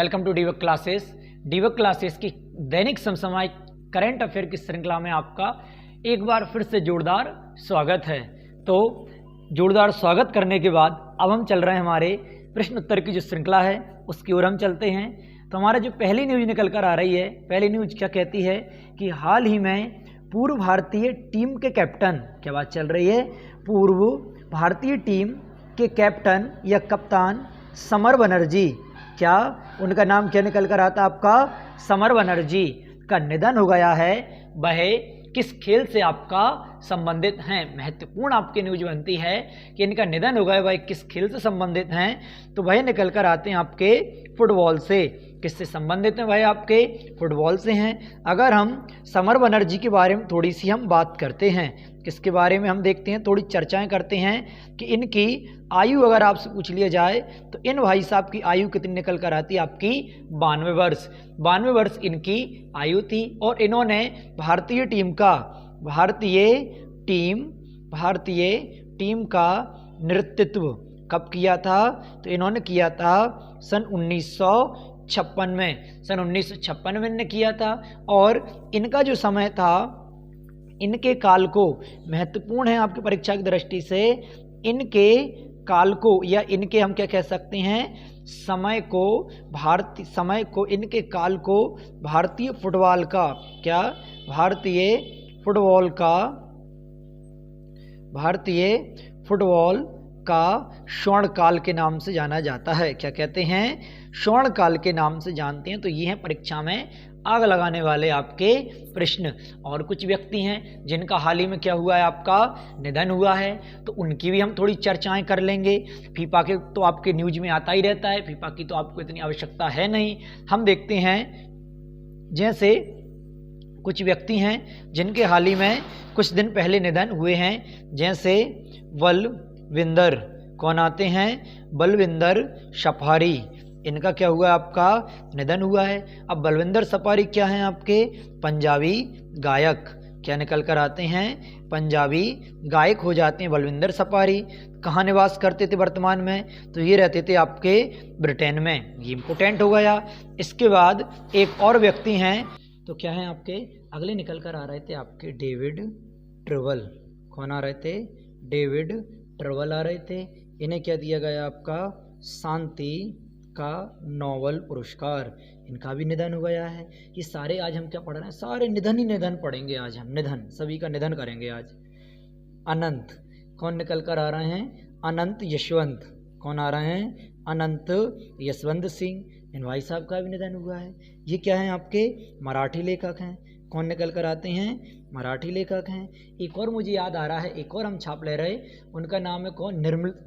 Welcome to डीवक classes. डीवक classes की दैनिक समसामयिक करंट अफेयर की श्रृंखला में आपका एक बार फिर से जोरदार स्वागत है। तो जोरदार स्वागत करने के बाद अब हम चल रहे हैं हमारे प्रश्न उत्तर की जो श्रृंखला है उसकी ओर हम चलते हैं। तो हमारा जो पहली न्यूज निकल कर आ रही है, पहली न्यूज क्या कहती है कि हाल ही में पूर्व भारतीय टीम के कैप्टन, क्या बात चल रही है, पूर्व भारतीय टीम के कैप्टन या कप्तान समर बनर्जी, क्या उनका नाम क्या निकल कर आता आपका, समर बनर्जी का निधन हो गया है। वह किस खेल से आपका संबंधित हैं, महत्वपूर्ण आपकी न्यूज बनती है कि इनका निधन हो गया, वह किस खेल से संबंधित हैं। तो वह निकल कर आते हैं आपके फुटबॉल से। किससे संबंधित हैं, वह आपके फुटबॉल से हैं। अगर हम समर बनर्जी के बारे में थोड़ी सी हम बात करते हैं, किसके बारे में हम देखते हैं, थोड़ी चर्चाएं करते हैं कि इनकी आयु अगर आपसे पूछ लिया जाए तो इन भाई साहब की आयु कितनी निकल कर आती है आपकी, 92 वर्ष। 92 वर्ष इनकी आयु थी और इन्होंने भारतीय टीम का नेतृत्व कब किया था, तो इन्होंने किया था सन 1956 में। सन 1956 में इन्होंने किया था और इनका जो समय था, इनके काल को महत्वपूर्ण है आपकी परीक्षा की दृष्टि से, इनके काल को या इनके हम क्या कह सकते हैं, समय को इनके काल को भारतीय फुटबॉल का क्या, भारतीय फुटबॉल का स्वर्ण काल के नाम से जाना जाता है। क्या कहते हैं, स्वर्ण काल के नाम से जानते हैं। तो ये हैं परीक्षा में आग लगाने वाले आपके प्रश्न। और कुछ व्यक्ति हैं जिनका हाल ही में क्या हुआ है, आपका निधन हुआ है, तो उनकी भी हम थोड़ी चर्चाएं कर लेंगे। फीफा के तो आपके न्यूज में आता ही रहता है, फीफा की तो आपको इतनी आवश्यकता है नहीं। हम देखते हैं जैसे कुछ व्यक्ति हैं जिनके हाल ही में कुछ दिन पहले निधन हुए हैं, जैसे बलविंदर, कौन आते हैं, बलविंदर सफारी, इनका क्या हुआ आपका निधन हुआ है। अब बलविंदर सफारी क्या हैं आपके, पंजाबी गायक, क्या निकल कर आते हैं, पंजाबी गायक हो जाते हैं बलविंदर सफारी। कहाँ निवास करते थे वर्तमान में, तो ये रहते थे आपके ब्रिटेन में, ये इम्पोर्टेंट हो गया। इसके बाद एक और व्यक्ति हैं, तो क्या है आपके अगले निकल कर आ रहे थे आपके डेविड ट्रेवल, कौन आ रहे थे, डेविड ट्रेवल आ रहे थे। इन्हें क्या दिया गया आपका, शांति का नोबेल पुरस्कार, इनका भी निधन हो गया है। ये सारे आज हम क्या पढ़ रहे हैं, सारे निधन ही निधन पढ़ेंगे आज हम, निधन, सभी का निधन करेंगे आज। अनंत, कौन निकल कर आ रहे हैं, अनंत यशवंत, कौन आ रहे हैं, अनंत यशवंत सिंह, इन भाई साहब का भी निधन हुआ है। ये क्या है आपके मराठी लेखक हैं, कौन निकल कर आते हैं, मराठी लेखक हैं। एक और मुझे याद आ रहा है, एक और हम छाप ले रहे, उनका नाम है कौन,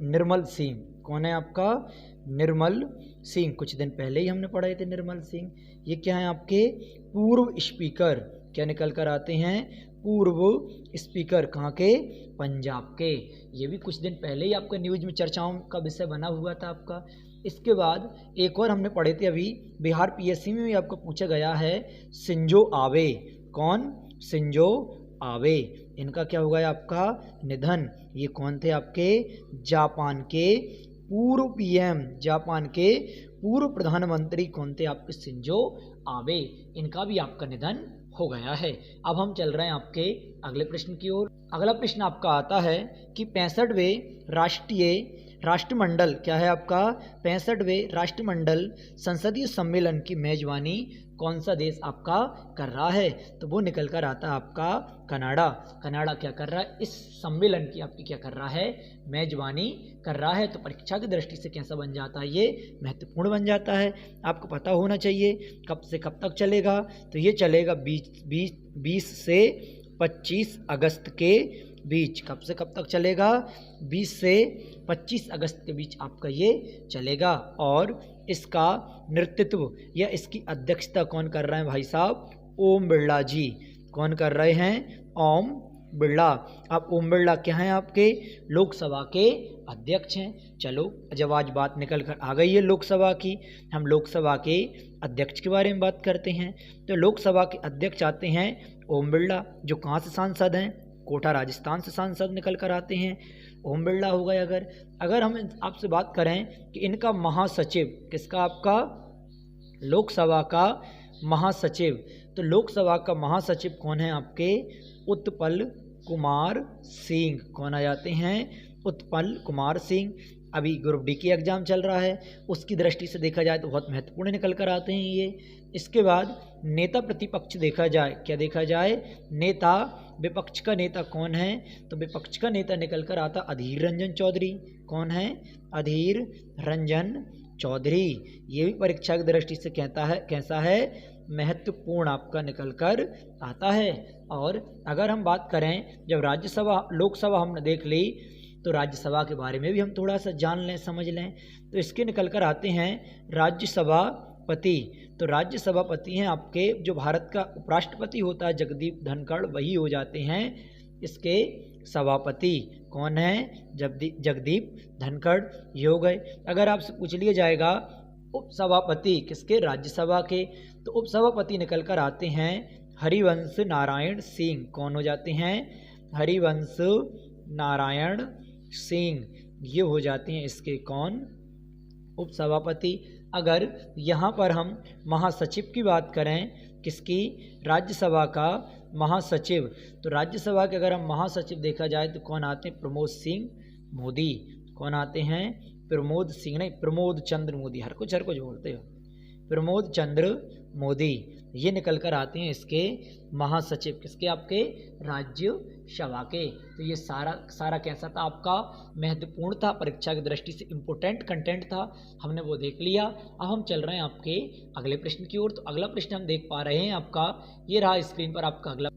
निर्मल सिंह, कौन है आपका, निर्मल सिंह, कुछ दिन पहले ही हमने पढ़े थे निर्मल सिंह। ये क्या है आपके पूर्व स्पीकर, क्या निकल कर आते हैं, पूर्व स्पीकर, कहाँ के, पंजाब के। ये भी कुछ दिन पहले ही आपका न्यूज में चर्चाओं का विषय बना हुआ था आपका। इसके बाद एक और हमने पढ़े थे अभी, बिहार पीएससी में भी आपको पूछा गया है, शिंजो आबे, कौन, शिंजो आबे, इनका क्या हो गया आपका निधन। ये कौन थे आपके, जापान के पूर्व पीएम, जापान के पूर्व प्रधानमंत्री कौन थे आपके, शिंजो आबे, इनका भी आपका निधन हो गया है। अब हम चल रहे हैं आपके अगले प्रश्न की ओर। अगला प्रश्न आपका आता है कि 65वें राष्ट्रमंडल, क्या है आपका, 65वें राष्ट्रमंडल संसदीय सम्मेलन की मेजबानी कौन सा देश आपका कर रहा है, तो वो निकल कर आता है आपका कनाडा। कनाडा क्या कर रहा है, इस सम्मेलन की आपकी क्या कर रहा है, मेजबानी कर रहा है। तो परीक्षा की दृष्टि से कैसा बन जाता है, ये महत्वपूर्ण बन जाता है, आपको पता होना चाहिए। कब से कब तक चलेगा, तो ये चलेगा 20 से 25 अगस्त के बीच। कब से कब तक चलेगा, 20 से 25 अगस्त के बीच आपका ये चलेगा। और इसका नेतृत्व या इसकी अध्यक्षता कौन कर रहे हैं भाई साहब, ओम बिरला जी, कौन कर रहे हैं, ओम बिरला। अब ओम बिरला क्या हैं आपके, लोकसभा के अध्यक्ष हैं। चलो जब आज बात निकल कर आ गई है लोकसभा की, हम लोकसभा के अध्यक्ष के बारे में बात करते हैं। तो लोकसभा के अध्यक्ष आते हैं ओम बिरला, जो कहाँ से सांसद हैं, कोटा राजस्थान से सांसद निकल कर आते हैं, ओम बिरला हो गए। अगर हम आपसे बात करें कि इनका महासचिव, किसका आपका लोकसभा का महासचिव, तो लोकसभा का महासचिव कौन है आपके? उत्पल कुमार सिंह। कौन आ जाते हैं? उत्पल कुमार सिंह। अभी ग्रुप डी की एग्जाम चल रहा है, उसकी दृष्टि से देखा जाए तो बहुत महत्वपूर्ण निकल कर आते हैं ये। इसके बाद नेता प्रतिपक्ष देखा जाए, क्या देखा जाए? नेता, विपक्ष का नेता कौन है? तो विपक्ष का नेता निकल कर आता अधीर रंजन चौधरी। कौन है? अधीर रंजन चौधरी। ये भी परीक्षा की दृष्टि से कहता है कैसा है? महत्वपूर्ण आपका निकल कर आता है। और अगर हम बात करें, जब राज्यसभा लोकसभा हमने देख ली, तो राज्यसभा के बारे में भी हम थोड़ा सा जान लें, समझ लें। तो इसके निकल कर आते हैं राज्यसभापति। तो राज्यसभापति हैं आपके जो भारत का उपराष्ट्रपति होता है जगदीप धनखड़, वही हो जाते हैं इसके सभापति। कौन है? जगदीप धनखड़, ये हो गए। अगर आपसे पूछ लिया जाएगा उपसभापति किसके? राज्यसभा के, तो उपसभापति निकल कर आते हैं हरिवंश नारायण सिंह। कौन हो जाते हैं? हरिवंश नारायण सिंह, ये हो जाते हैं इसके कौन? उपसभापति। अगर यहाँ पर हम महासचिव की बात करें, किसकी? राज्यसभा का महासचिव। तो राज्यसभा के अगर हम महासचिव देखा जाए तो कौन आते हैं? प्रमोद सिंह मोदी। कौन आते हैं? प्रमोद सिंह नहीं, प्रमोद चंद्र मोदी, हर कुछ बोलते हो। प्रमोद चंद्र मोदी, ये निकल कर आते हैं इसके महासचिव। किसके? आपके राज्यसभा के। तो ये सारा कैसा था आपका? महत्वपूर्ण था, परीक्षा की दृष्टि से इम्पोर्टेंट कंटेंट था, हमने वो देख लिया। अब हम चल रहे हैं आपके अगले प्रश्न की ओर। तो अगला प्रश्न हम देख पा रहे हैं आपका, ये रहा स्क्रीन पर आपका अगला,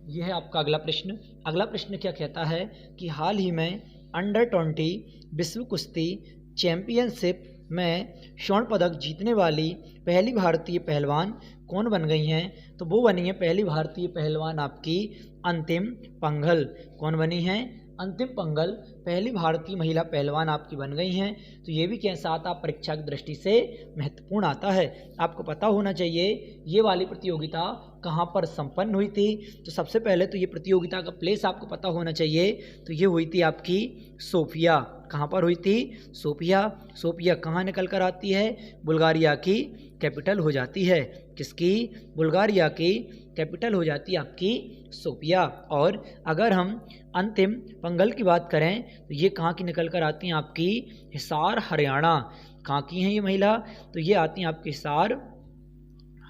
ये है आपका अगला प्रश्न। अगला प्रश्न क्या कहता है कि हाल ही में अंडर-20 विश्व कुश्ती चैंपियनशिप में स्वर्ण पदक जीतने वाली पहली भारतीय पहलवान कौन बन गई हैं? तो वो बनी है पहली भारतीय पहलवान आपकी अंतिम पंघल। कौन बनी हैं? अंतिम पंघल पहली भारतीय महिला पहलवान आपकी बन गई हैं। तो ये भी कैसा आता? परीक्षा की दृष्टि से महत्वपूर्ण आता है। आपको पता होना चाहिए ये वाली प्रतियोगिता कहाँ पर संपन्न हुई थी। तो सबसे पहले तो ये प्रतियोगिता का प्लेस आपको पता होना चाहिए। तो ये हुई थी आपकी सोफिया। कहाँ पर हुई थी? सोफिया। सोफिया कहाँ निकल कर आती है? बुल्गारिया की कैपिटल हो जाती है। किसकी? बुल्गारिया की कैपिटल हो जाती है आपकी सोफिया। और अगर हम अंतिम पंघल की बात करें तो ये कहाँ की निकल कर आती हैं? आपकी हिसार हरियाणा। कहाँ की हैं ये महिला? तो ये आती हैं आपके हिसार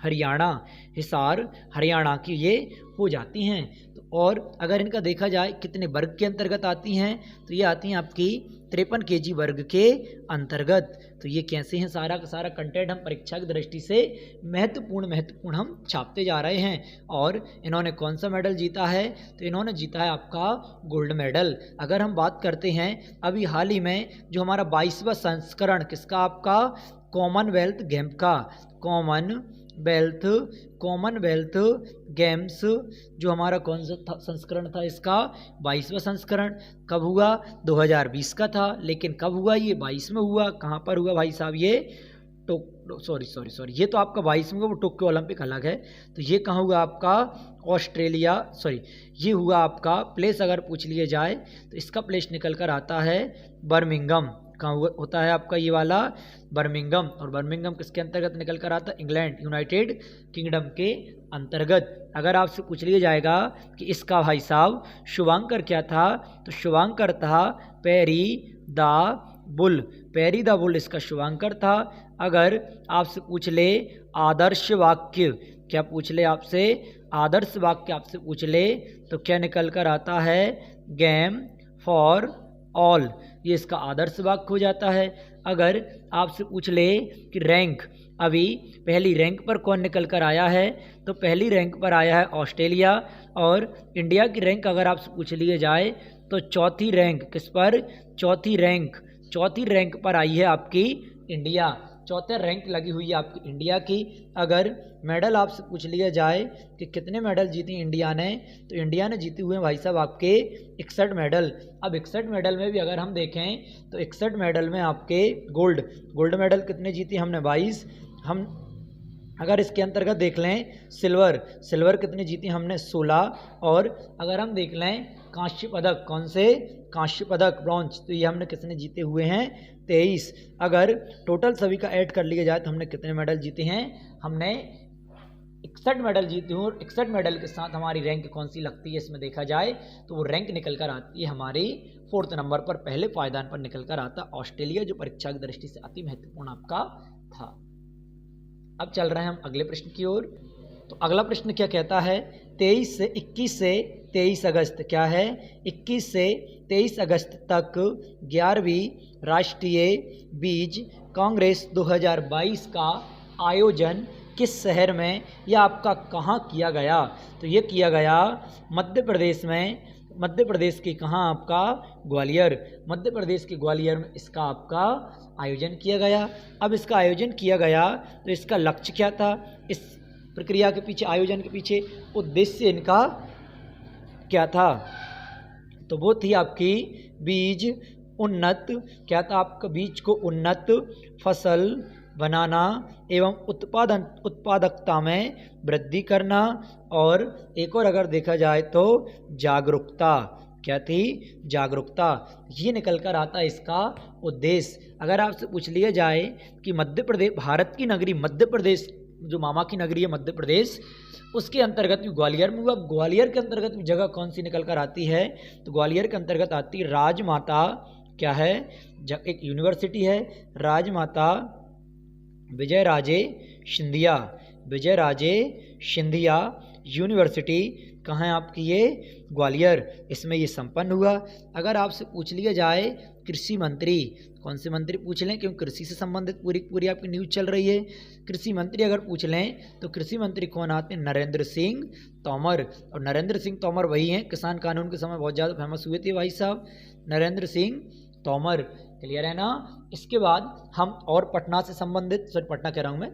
हरियाणा। हिसार हरियाणा की ये हो जाती हैं। तो और अगर इनका देखा जाए कितने वर्ग के अंतर्गत आती हैं, तो ये आती हैं आपकी 53 kg वर्ग के अंतर्गत। तो ये कैसे हैं? सारा का सारा कंटेंट हम परीक्षा की दृष्टि से महत्वपूर्ण हम छापते जा रहे हैं। और इन्होंने कौन सा मेडल जीता है? तो इन्होंने जीता है आपका गोल्ड मेडल। अगर हम बात करते हैं अभी हाल ही में जो हमारा 22वां संस्करण किसका? आपका कॉमनवेल्थ गेम का, कॉमनवेल्थ गेम्स जो हमारा कौन सा संस्करण था इसका? 22वां संस्करण। कब हुआ? 2020 का था। लेकिन कब हुआ? ये 22 में हुआ। कहाँ पर हुआ भाई साहब? ये सॉरी ये तो आपका 22 में हुआ, वो टोक्यो ओलंपिक अलग है। तो ये कहाँ हुआ आपका? ऑस्ट्रेलिया, ये हुआ आपका प्लेस अगर पूछ लिया जाए तो इसका प्लेस निकल कर आता है बर्मिंघम। कहाँ होता है आपका ये वाला? बर्मिंघम। और बर्मिंघम किसके अंतर्गत निकल कर आता है? इंग्लैंड, यूनाइटेड किंगडम के अंतर्गत। अगर आपसे पूछ लिया जाएगा कि इसका भाई साहब शुभांकर क्या था, तो शुभांकर था पेरी द बुल, इसका शुभांकर था। अगर आपसे पूछ ले आदर्श वाक्य, क्या पूछ ले आपसे? आदर्श वाक्य आपसे पूछ ले तो क्या निकल कर आता है? गेम फॉर ऑल, ये इसका आदर्श वाक्य हो जाता है। अगर आपसे पूछ ले कि रैंक, अभी पहली रैंक पर कौन निकल कर आया है, तो पहली रैंक पर आया है ऑस्ट्रेलिया। और इंडिया की रैंक अगर आपसे पूछ लिए जाए तो चौथी रैंक किस पर? चौथी रैंक पर आई है आपकी इंडिया। चौथे रैंक लगी हुई है आपकी इंडिया की। अगर मेडल आपसे पूछ लिया जाए कि कितने मेडल जीते इंडिया ने, तो इंडिया ने जीते हुए भाई साहब आपके 61 मेडल। अब 61 मेडल में भी अगर हम देखें तो 61 मेडल में आपके गोल्ड मेडल कितने जीते हमने? 22। हम अगर इसके अंतर्गत देख लें सिल्वर कितने जीते हमने? 16। और अगर हम देख लें कांस्य पदक, कौन से? कांस्य पदक ब्रॉन्ज, तो ये हमने कितने जीते हुए हैं 23। अगर टोटल सभी का ऐड कर लिया जाए तो हमने कितने मेडल जीते हैं, हमने 61 मेडल जीते हूँ। और 61 मेडल के साथ हमारी रैंक कौन सी लगती है इसमें देखा जाए तो वो रैंक निकल कर आती है हमारी 4th नंबर पर, पहले पायदान पर निकल कर आता ऑस्ट्रेलिया, जो परीक्षा की दृष्टि से अति महत्वपूर्ण आपका था। अब चल रहे हैं हम अगले प्रश्न की ओर। तो अगला प्रश्न क्या कहता है, 21 से 23 अगस्त क्या है, 21 से 23 अगस्त तक 11वीं राष्ट्रीय बीज कांग्रेस 2022 का आयोजन किस शहर में या आपका कहाँ किया गया। तो ये किया गया मध्य प्रदेश में, मध्य प्रदेश के कहाँ आपका ग्वालियर, मध्य प्रदेश के ग्वालियर में इसका आपका आयोजन किया गया। अब इसका आयोजन किया गया तो इसका लक्ष्य क्या था, इस प्रक्रिया के पीछे, आयोजन के पीछे उद्देश्य इनका क्या था, तो वो थी आपकी बीज उन्नत, क्या था आपका बीज को उन्नत फसल बनाना एवं उत्पादकता में वृद्धि करना, और एक और अगर देखा जाए तो जागरूकता, क्या थी जागरूकता, ये निकल कर आता है इसका उद्देश्य। अगर आपसे पूछ लिया जाए कि मध्य प्रदेश, भारत की नगरी मध्य प्रदेश, जो मामा की नगरी है मध्य प्रदेश, उसके अंतर्गत में ग्वालियर में हुआ, ग्वालियर के अंतर्गत में जगह कौन सी निकल कर आती है, तो ग्वालियर के अंतर्गत आती राजमाता, क्या है एक यूनिवर्सिटी है राजमाता विजयराजे सिंधिया, विजयराजे सिंधिया यूनिवर्सिटी कहाँ है आपकी, ये ग्वालियर, इसमें ये संपन्न हुआ। अगर आपसे पूछ लिया जाए कृषि मंत्री, कौन से मंत्री पूछ लें, क्योंकि कृषि से संबंधित पूरी आपकी न्यूज़ चल रही है, कृषि मंत्री अगर पूछ लें तो कृषि मंत्री कौन आते हैं, नरेंद्र सिंह तोमर। और नरेंद्र सिंह तोमर वही हैं किसान कानून के समय बहुत ज़्यादा फेमस हुए थे भाई साहब, नरेंद्र सिंह तोमर, क्लियर है ना। इसके बाद हम और पटना से संबंधित, सॉरी पटना कह रहा हूँ मैं,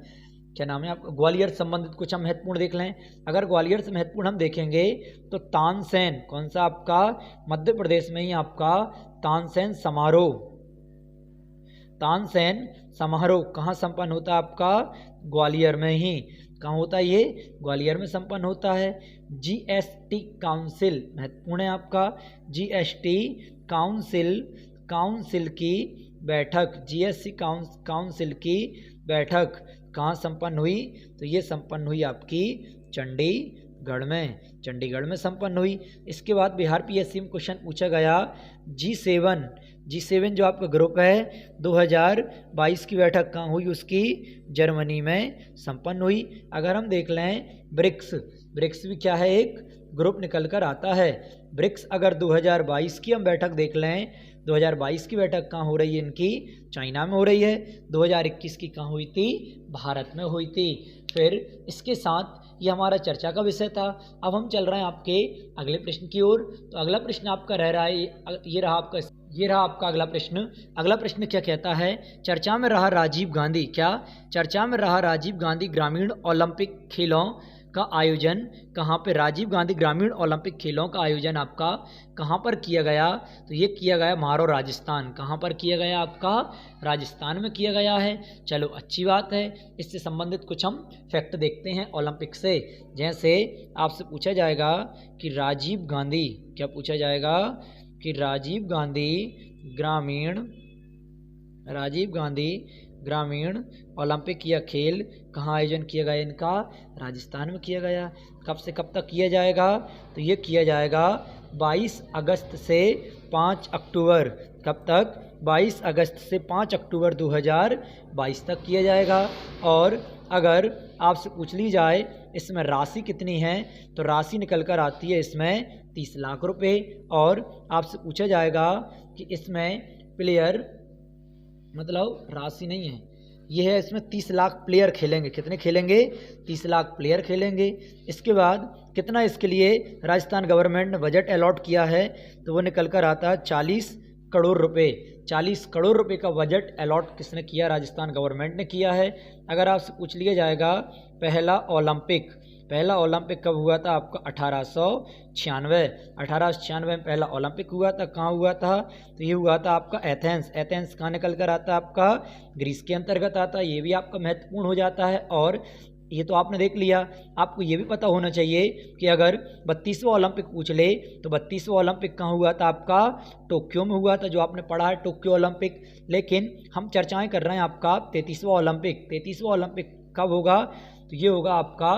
क्या नाम है आपका, ग्वालियर से संबंधित कुछ हम महत्वपूर्ण देख लें। अगर ग्वालियर से महत्वपूर्ण हम देखेंगे तो तानसेन, कौन सा आपका मध्य प्रदेश में ही आपका तानसेन समारोह, तानसेन समारोह कहाँ संपन्न होता है आपका, ग्वालियर में ही, कहाँ होता है ये, ग्वालियर में संपन्न होता है। जीएसटी काउंसिल महत्वपूर्ण है आपका, जीएसटी काउंसिल की बैठक, जीएसटी काउंसिल की बैठक कहाँ संपन्न हुई, तो ये संपन्न हुई आपकी चंडीगढ़ में, चंडीगढ़ में संपन्न हुई। इसके बाद बिहार पीएससी में क्वेश्चन पूछा गया, G7 जो आपका ग्रुप है 2022 की बैठक कहाँ हुई, उसकी जर्मनी में संपन्न हुई। अगर हम देख लें ब्रिक्स भी क्या है, एक ग्रुप निकल कर आता है। ब्रिक्स अगर 2022 की हम बैठक देख लें, 2022 की बैठक कहाँ हो रही है इनकी, चाइना में हो रही है। 2021 की कहाँ हुई थी, भारत में हुई थी। फिर इसके साथ ये हमारा चर्चा का विषय था। अब हम चल रहे हैं आपके अगले प्रश्न की ओर। तो अगला प्रश्न आपका रह रहा है, ये रहा आपका अगला प्रश्न। अगला प्रश्न क्या कहता है, चर्चा में रहा राजीव गांधी, क्या चर्चा में रहा राजीव गांधी ग्रामीण ओलंपिक खेलों का आयोजन कहाँ पे, राजीव गांधी ग्रामीण ओलंपिक खेलों का आयोजन आपका कहाँ पर किया गया, तो ये किया गया मारो राजस्थान। कहाँ पर किया गया आपका, राजस्थान में किया गया है। चलो अच्छी बात है। इससे संबंधित कुछ हम फैक्ट देखते हैं ओलंपिक से। जैसे आपसे पूछा जाएगा कि राजीव गांधी, क्या पूछा जाएगा कि राजीव गांधी ग्रामीण ओलंपिक या खेल कहाँ आयोजन किया गया इनका, राजस्थान में किया गया। कब से कब तक किया जाएगा, तो ये किया जाएगा 22 अगस्त से 5 अक्टूबर। कब तक, 22 अगस्त से 5 अक्टूबर 2022 तक किया जाएगा। और अगर आपसे पूछ ली जाए इसमें राशि कितनी है, तो राशि निकल कर आती है इसमें 30 लाख रुपए। और आपसे पूछा जाएगा कि इसमें प्लेयर, मतलब राशि नहीं है, यह है इसमें 30 लाख प्लेयर खेलेंगे। कितने खेलेंगे, 30 लाख प्लेयर खेलेंगे। इसके बाद कितना इसके लिए राजस्थान गवर्नमेंट ने बजट अलॉट किया है, तो वो निकल कर आता है 40 करोड़ रुपए। 40 करोड़ रुपए का बजट अलॉट किसने किया, राजस्थान गवर्नमेंट ने किया है। अगर आपसे पूछ लिया जाएगा पहला ओलंपिक कब हुआ था आपका, 1896 में पहला ओलंपिक हुआ था। कहाँ हुआ था, तो ये हुआ था आपका एथेंस कहाँ निकल कर आता है आपका, ग्रीस के अंतर्गत आता है। ये भी आपका महत्वपूर्ण हो जाता है। और ये तो आपने देख लिया। आपको ये भी पता होना चाहिए कि अगर 32वां ओलंपिक पूछ ले तो 32वां ओलंपिक कहाँ हुआ था आपका, टोक्यो में हुआ था, जो आपने पढ़ा है टोक्यो ओलंपिक। लेकिन हम चर्चाएं कर रहे हैं आपका 33वां ओलंपिक। 33वां ओलंपिक कब होगा, तो ये होगा आपका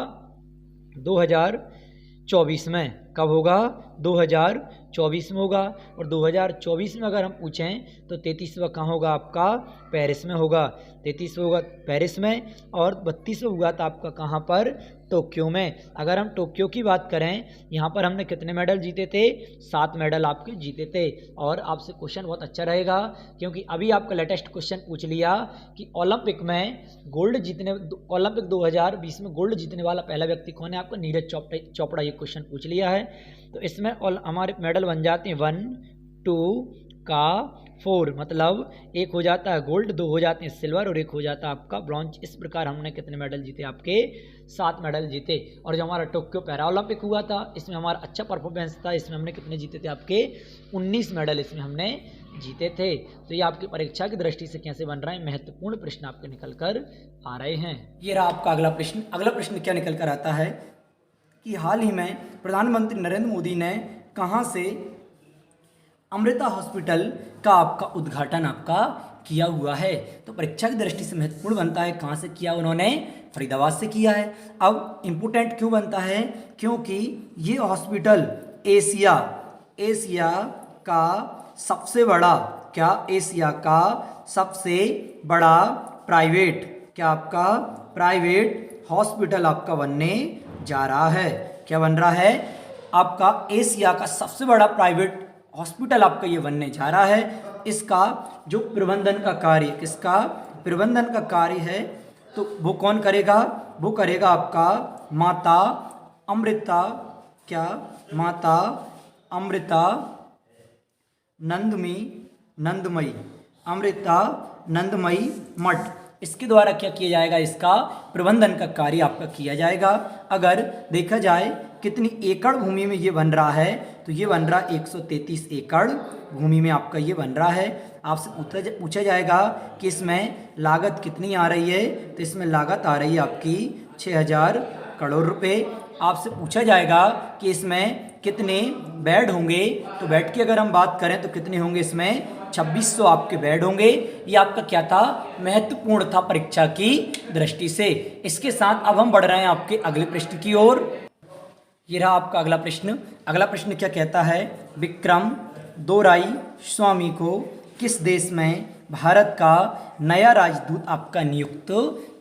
2024 में। कब होगा, 2024 में होगा। और 2024 में अगर हम पूछें तो 33वां कहाँ होगा आपका, पेरिस में होगा। 33वां होगा पेरिस में और 32वां हुआ था आपका कहाँ पर, टोक्यो में। अगर हम टोक्यो की बात करें, यहाँ पर हमने कितने मेडल जीते थे, 7 मेडल आपके जीते थे। और आपसे क्वेश्चन बहुत अच्छा रहेगा क्योंकि अभी आपका लेटेस्ट क्वेश्चन पूछ लिया कि ओलंपिक में गोल्ड जीतने, ओलंपिक 2020 में गोल्ड जीतने वाला पहला व्यक्ति कौन है, आपका नीरज चोपड़ा। ये क्वेश्चन पूछ लिया है। तो इसमें हमारे मेडल बन जाते हैं 1, 2 का 4, मतलब एक हो जाता है गोल्ड, 2 हो जाते हैं सिल्वर और एक हो जाता है आपका ब्रॉन्ज। इस प्रकार हमने कितने मेडल जीते, आपके 7 मेडल जीते। और जो हमारा टोक्यो पैरा ओलंपिक हुआ था, इसमें हमारा अच्छा परफॉर्मेंस था। इसमें हमने कितने जीते थे, आपके 19 मेडल इसमें हमने जीते थे। तो ये आपकी परीक्षा की दृष्टि से कैसे बन रहा है, महत्वपूर्ण प्रश्न आपके निकल कर आ रहे हैं। ये रहा आपका अगला प्रश्न। अगला प्रश्न क्या निकल कर आता है कि हाल ही में प्रधानमंत्री नरेंद्र मोदी ने कहाँ से अमृता हॉस्पिटल का आपका उद्घाटन आपका किया हुआ है। तो परीक्षा की दृष्टि से महत्वपूर्ण बनता है, कहाँ से किया उन्होंने, फरीदाबाद से किया है। अब इम्पोर्टेंट क्यों बनता है, क्योंकि ये हॉस्पिटल एशिया का सबसे बड़ा, क्या एशिया का सबसे बड़ा प्राइवेट, क्या आपका प्राइवेट हॉस्पिटल आपका बनने जा रहा है। क्या बन रहा है, आपका एशिया का सबसे बड़ा प्राइवेट हॉस्पिटल आपका ये बनने जा रहा है। इसका जो प्रबंधन का कार्य, किसका प्रबंधन का कार्य है, तो वो कौन करेगा, वो करेगा आपका माता अमृता, क्या माता अमृता नंदमयी अमृता नंदमयी मठ, इसके द्वारा क्या किया जाएगा, इसका प्रबंधन का कार्य आपका किया जाएगा। अगर देखा जाए कितनी एकड़ भूमि में ये बन रहा है, तो ये बन रहा 133 एकड़ भूमि में आपका ये बन रहा है। आपसे पूछा जाएगा कि इसमें लागत कितनी आ रही है, तो इसमें लागत आ रही है आपकी 6000 करोड़ रुपए। आपसे पूछा जाएगा कि इसमें कितने बेड होंगे, तो बेड की अगर हम बात करें तो कितने होंगे, इसमें 2600 आपके बेड होंगे। ये आपका क्या था, महत्वपूर्ण था परीक्षा की दृष्टि से। इसके साथ अब हम बढ़ रहे हैं आपके अगले प्रश्न की ओर। ये रहा आपका अगला प्रश्न। अगला प्रश्न क्या कहता है, विक्रम दोराई स्वामी को किस देश में भारत का नया राजदूत आपका नियुक्त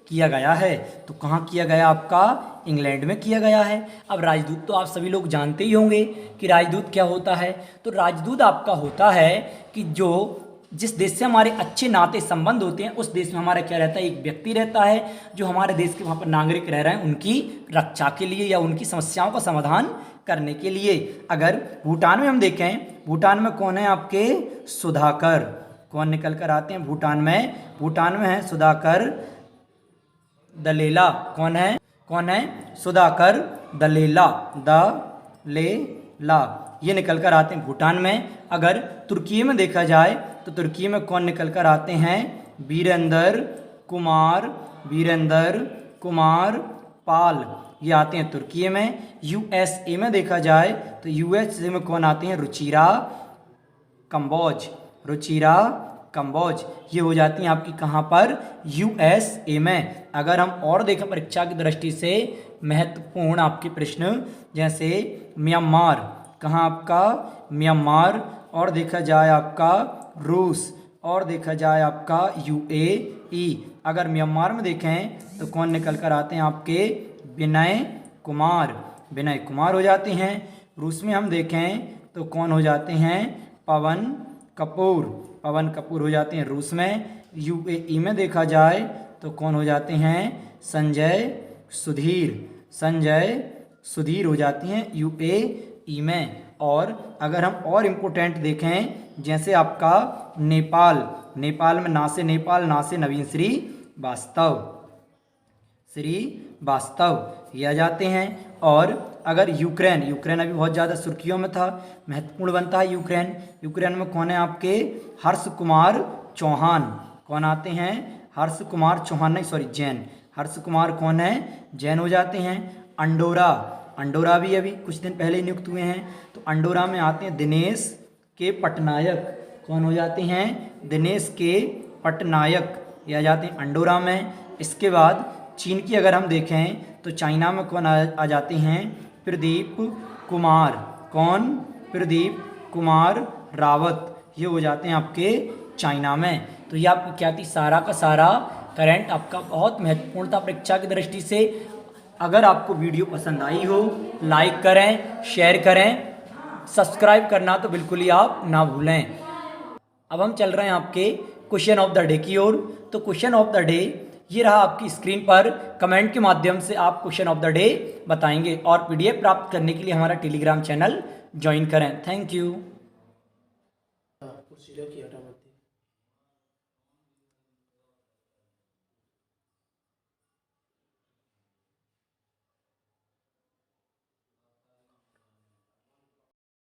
किया गया है। तो कहाँ किया गया, आपका इंग्लैंड में किया गया है। अब राजदूत तो आप सभी लोग जानते ही होंगे कि राजदूत क्या होता है। तो राजदूत आपका होता है कि जो जिस देश से हमारे अच्छे नाते संबंध होते हैं, उस देश में हमारा क्या रहता है, एक व्यक्ति रहता है जो हमारे देश के वहाँ पर नागरिक रह रहे हैं, उनकी रक्षा के लिए या उनकी समस्याओं का समाधान करने के लिए। अगर भूटान में हम देखें, भूटान में कौन है आपके, सुधाकर, कौन निकल कर आते हैं भूटान में है सुधाकर दलेला। कौन है सुधाकर दलेला, ये निकल कर आते हैं भूटान में। अगर तुर्की में देखा जाए तो तुर्की में कौन निकल कर आते हैं, वीरेंद्र कुमार पाल, ये आते हैं तुर्की में। यूएसए में देखा जाए तो यूएसए में कौन आते हैं, रुचिरा कंबोज, ये हो जाती हैं आपकी कहाँ पर, यूएसए में। अगर हम और देखें परीक्षा की दृष्टि से महत्वपूर्ण आपके प्रश्न, जैसे म्यांमार, कहाँ आपका म्यांमार, और देखा जाए आपका रूस, और देखा जाए आपका यूएई। अगर म्यांमार में देखें तो कौन निकल कर आते हैं आपके, विनय कुमार हो जाते हैं। रूस में हम देखें तो कौन हो जाते हैं, पवन कपूर हो जाते हैं रूस में। यूएई में देखा जाए तो कौन हो जाते हैं, संजय सुधीर हो जाती हैं यूएई में। और अगर हम और इम्पोर्टेंट देखें, जैसे आपका नेपाल में ना से नवीन श्रीवास्तव ये आ जाते हैं। और अगर यूक्रेन अभी बहुत ज़्यादा सुर्खियों में था, महत्वपूर्ण बनता है यूक्रेन में कौन है आपके, हर्ष कुमार चौहान, कौन आते हैं, हर्ष कुमार कौन है, जैन हो जाते हैं। अंडोरा, अंडोरा भी अभी कुछ दिन पहले नियुक्त हुए हैं, तो अंडोरा में आते हैं दिनेश के पटनायक, कौन हो जाते हैं, दिनेश के पटनायक, ये आ जाते हैं अंडोरा में। इसके बाद चीन की अगर हम देखें तो चाइना में कौन आ जाते हैं, प्रदीप कुमार, कौन, प्रदीप कुमार रावत, ये हो जाते हैं आपके चाइना में। तो ये आपको क्या थी, सारा का सारा करंट आपका बहुत महत्वपूर्ण था परीक्षा की दृष्टि से। अगर आपको वीडियो पसंद आई हो लाइक करें, शेयर करें, सब्सक्राइब करना तो बिल्कुल ही आप ना भूलें। अब हम चल रहे हैं आपके क्वेश्चन ऑफ द डे की ओर। तो क्वेश्चन ऑफ द डे ये रहा आपकी स्क्रीन पर, कमेंट के माध्यम से आप क्वेश्चन ऑफ द डे बताएंगे और पीडीएफ प्राप्त करने के लिए हमारा टेलीग्राम चैनल ज्वाइन करें। Thank you.